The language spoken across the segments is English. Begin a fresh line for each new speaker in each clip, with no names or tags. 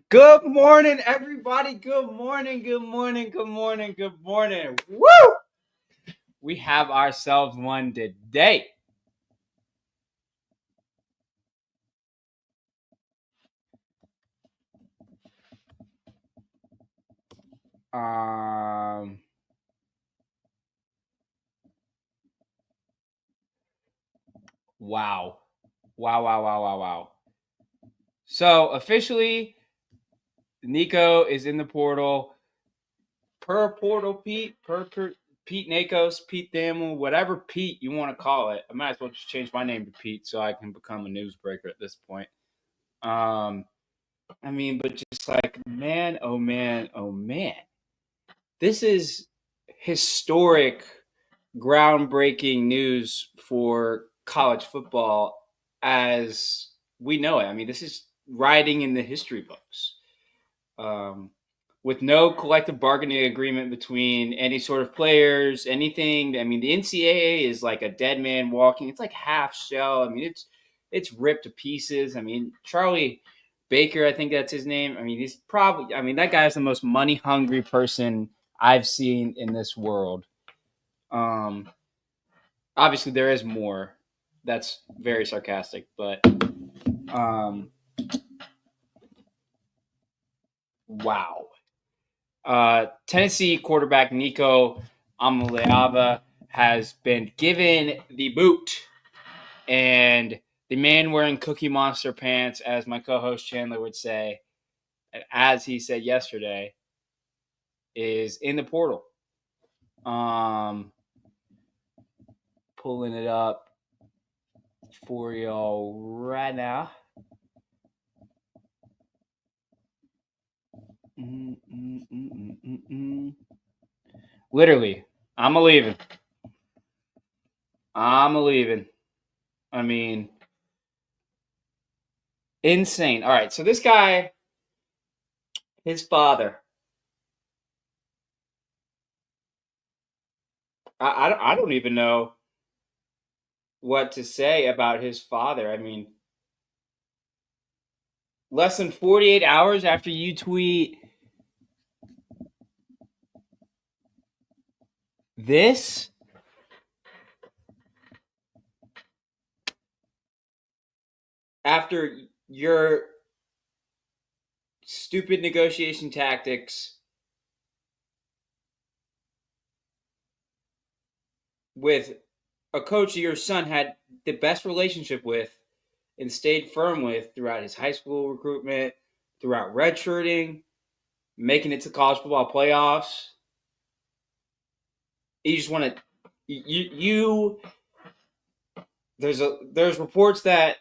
Good morning, everybody. Good morning, good morning, good morning, good morning. Woo! We have ourselves one today. Um, wow. Wow. So officially, Nico is in the portal. Per portal Pete, per Pete Nakos, Pete Thamel, whatever Pete you want to call it. I might as well just change my name to Pete so I can become a newsbreaker at this point. But just like, man, oh man, oh man. This is historic, groundbreaking news for college football as we know it. I mean, this is writing in the history books. With no collective bargaining agreement between any sort of players, anything. I mean, the NCAA is like a dead man walking. It's like half shell. I mean, it's ripped to pieces. I mean, Charlie Baker, I think that's his name. I mean, he's probably. I mean, that guy's the most money hungry person I've seen in this world. Um, Obviously, there is more. That's very sarcastic, but um, wow. Tennessee quarterback Nico Amaleava has been given the boot, and the man wearing Cookie Monster pants, as my co-host Chandler would say, and as he said yesterday, is in the portal. Pulling it up for y'all right now. Literally, I'm a leaving. I mean, insane. All right, so this guy, his father. I don't even know what to say about his father. I mean, less than 48 hours after you tweet this, after your stupid negotiation tactics with a coach your son had the best relationship with and stayed firm with throughout his high school recruitment, throughout redshirting, making it to college football playoffs. You just want to you there's reports that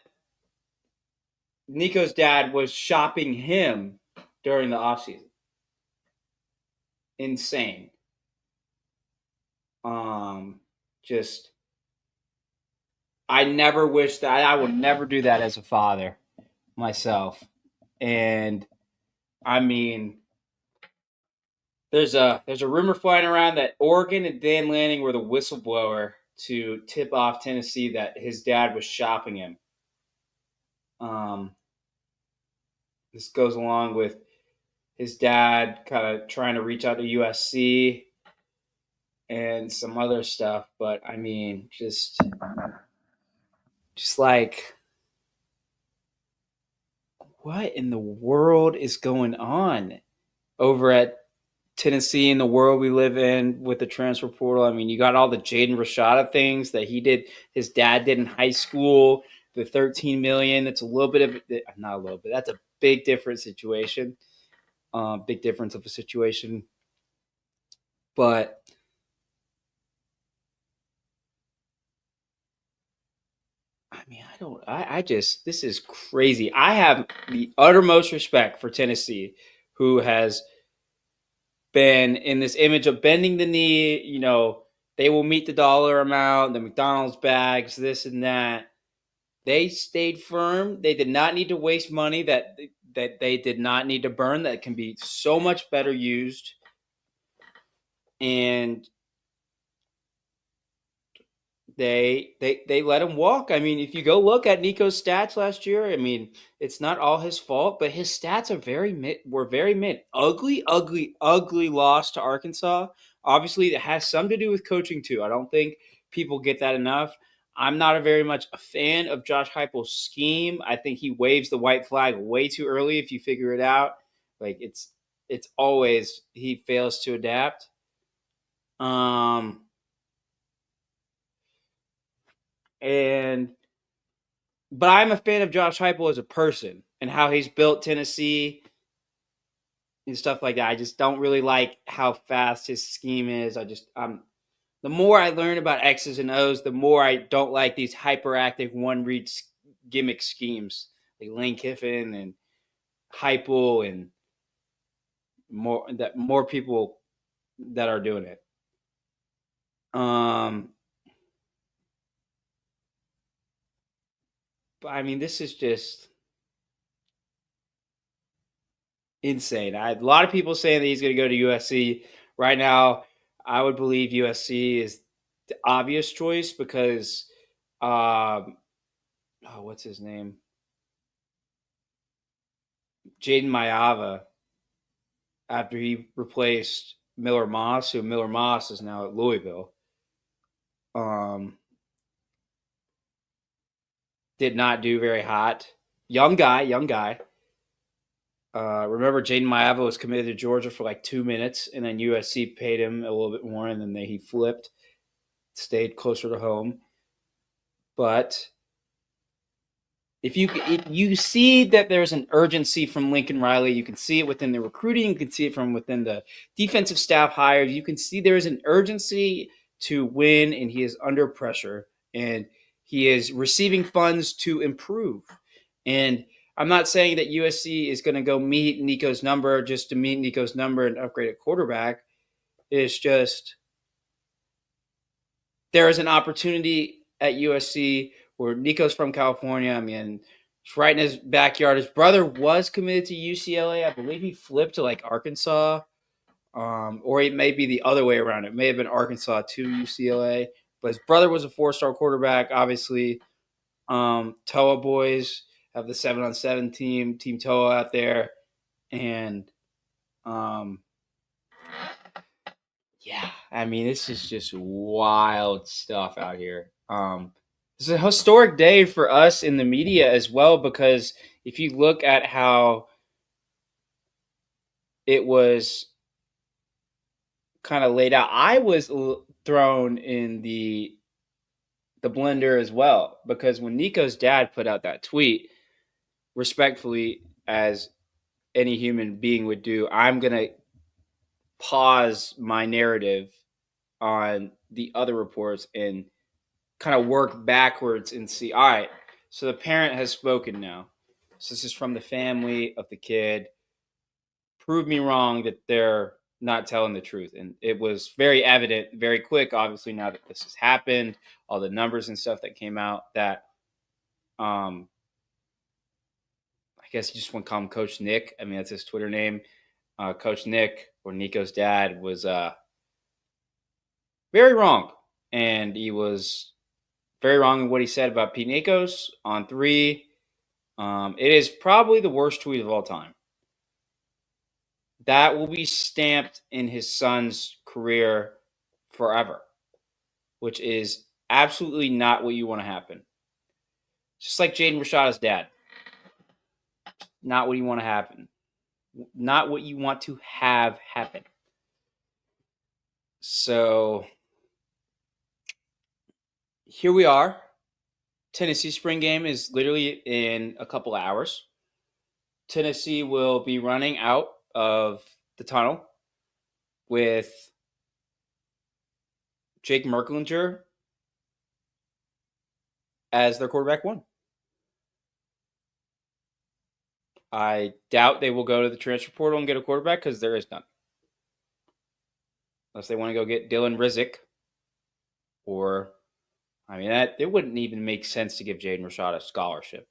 Nico's dad was shopping him during the offseason. Insane. Just I never wish that I would never do that as a father myself. And I mean, there's a rumor flying around that Oregon and Dan Lanning were the whistleblower to tip off Tennessee that his dad was shopping him. This goes along with his dad kind of trying to reach out to USC and some other stuff, but I mean, just like, what in the world is going on over at Tennessee in the world we live in with the transfer portal? I mean, you got all the Jaden Rashada things that his dad did in high school. The $13 million. That's a little bit of not a little bit. That's a big different situation. Big difference of a situation. But I mean, this is crazy. I have the uttermost respect for Tennessee, who has been in this image of bending the knee. You know, they will meet the dollar amount, the McDonald's bags, this and that. They stayed firm. They did not need to waste money that they did not need to burn, that can be so much better used. And They let him walk. I mean, if you go look at Nico's stats last year, I mean, it's not all his fault, but his stats are were very mid. Ugly, ugly, ugly loss to Arkansas. Obviously, it has some to do with coaching too. I don't think people get that enough. I'm not a very much a fan of Josh Heupel's scheme. I think he waves the white flag way too early. If you figure it out, like it's always he fails to adapt. Um, and but I'm a fan of Josh Heupel as a person and how he's built Tennessee and stuff like that. I just don't really like how fast his scheme is. The more I learn about X's and O's, the more I don't like these hyperactive one read gimmick schemes like Lane Kiffin and Heupel and more people that are doing it. But I mean, this is just insane. A lot of people saying that he's going to go to USC right now. I would believe USC is the obvious choice because, what's his name? Jaden Mayava, after he replaced Miller Moss, who Miller Moss is now at Louisville, did not do very hot. Young guy. Remember, Jaden Mayava was committed to Georgia for like 2 minutes, and then USC paid him a little bit more, and then he flipped, stayed closer to home. But if you see that there's an urgency from Lincoln Riley, you can see it within the recruiting, you can see it from within the defensive staff hires. You can see there is an urgency to win, and he is under pressure, and he is receiving funds to improve. And I'm not saying that USC is going to go meet Nico's number just to meet Nico's number and upgrade at quarterback. It's just there is an opportunity at USC where Nico's from California. I mean, it's right in his backyard. His brother was committed to UCLA. I believe he flipped to like Arkansas, or it may be the other way around. It may have been Arkansas to UCLA, but his brother was a 4-star quarterback. Obviously, Toa boys have the 7-on-7 Team Toa out there, and yeah, I mean, this is just wild stuff out here. It's a historic day for us in the media as well, because if you look at how it was kind of laid out, I was thrown in the blender as well, because when Nico's dad put out that tweet, respectfully, as any human being would do, I'm gonna pause my narrative on the other reports and kind of work backwards and see, all right, so the parent has spoken now. So this is from the family of the kid. Prove me wrong that they're not telling the truth. And it was very evident, very quick, obviously, now that this has happened, all the numbers and stuff that came out, that I guess you just want to call him Coach Nick. I mean, that's his Twitter name. Coach Nick, or Nico's dad, was very wrong. And he was very wrong in what he said about Pete Nikos on 3. It is probably the worst tweet of all time. That will be stamped in his son's career forever, which is absolutely not what you want to happen. Just like Jaden Rashada's dad. Not what you want to happen. Not what you want to have happen. So here we are. Tennessee spring game is literally in a couple hours. Tennessee will be running out of the tunnel with Jake Merklinger as their quarterback 1. I doubt they will go to the transfer portal and get a quarterback, because there is none. Unless they want to go get Dylan Rizek. Or, I mean, it wouldn't even make sense to give Jaden Rashad a scholarship.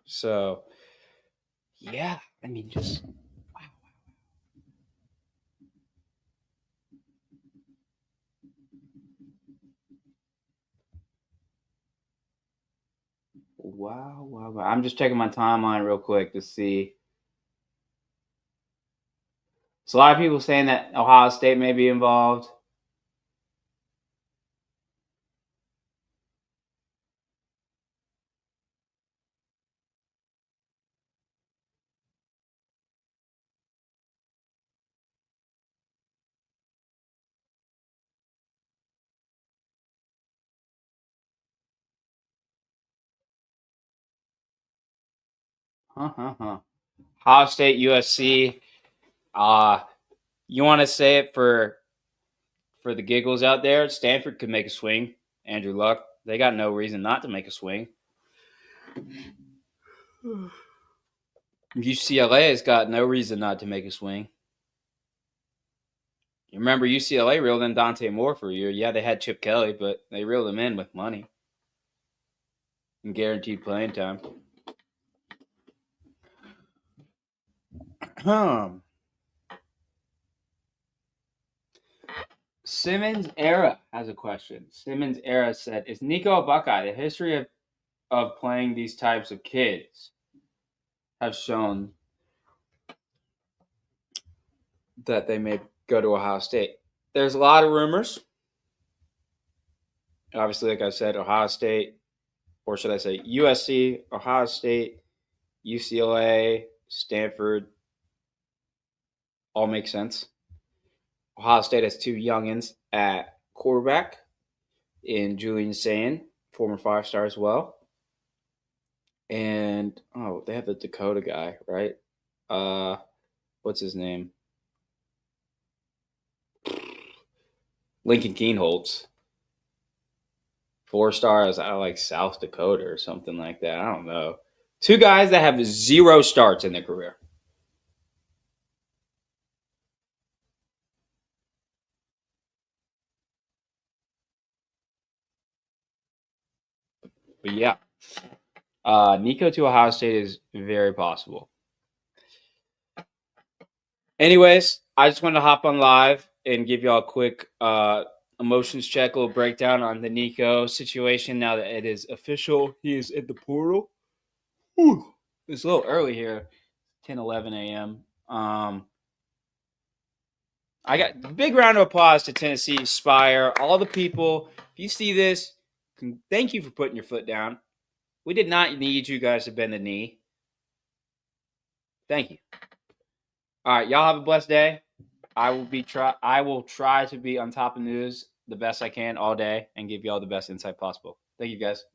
So yeah, I mean, just wow. Wow. I'm just checking my timeline real quick to see. So a lot of people saying that Ohio State may be involved. Huh. Ohio State, USC. Uh, you want to say it for the giggles out there? Stanford could make a swing. Andrew Luck. They got no reason not to make a swing. UCLA has got no reason not to make a swing. You remember UCLA reeled in Dante Moore for a year. Yeah, they had Chip Kelly, but they reeled him in with money and guaranteed playing time. Simmons Era has a question. Simmons Era said, "Is Nico a Buckeye? The history of playing these types of kids have shown that they may go to Ohio State." There's a lot of rumors. Obviously, like I said, Ohio State, or should I say USC, Ohio State, UCLA, Stanford, all make sense. Ohio State has two youngins at quarterback in Julian Sayin, former 5-star as well. And they have the Dakota guy, right? What's his name? Lincoln Keenholz. 4 stars out of like South Dakota or something like that. I don't know. Two guys that have 0 starts in their career. But yeah, Nico to Ohio State is very possible. Anyways, I just wanted to hop on live and give y'all a quick emotions check, a little breakdown on the Nico situation now that it is official. He is in the portal. Whew. It's a little early here, 10:11 a.m. I got a big round of applause to Tennessee, Spire, all the people. If you see this, thank you for putting your foot down. We did not need you guys to bend the knee. Thank you. All right, y'all have a blessed day. I will try to be on top of news the best I can all day and give y'all the best insight possible. Thank you guys.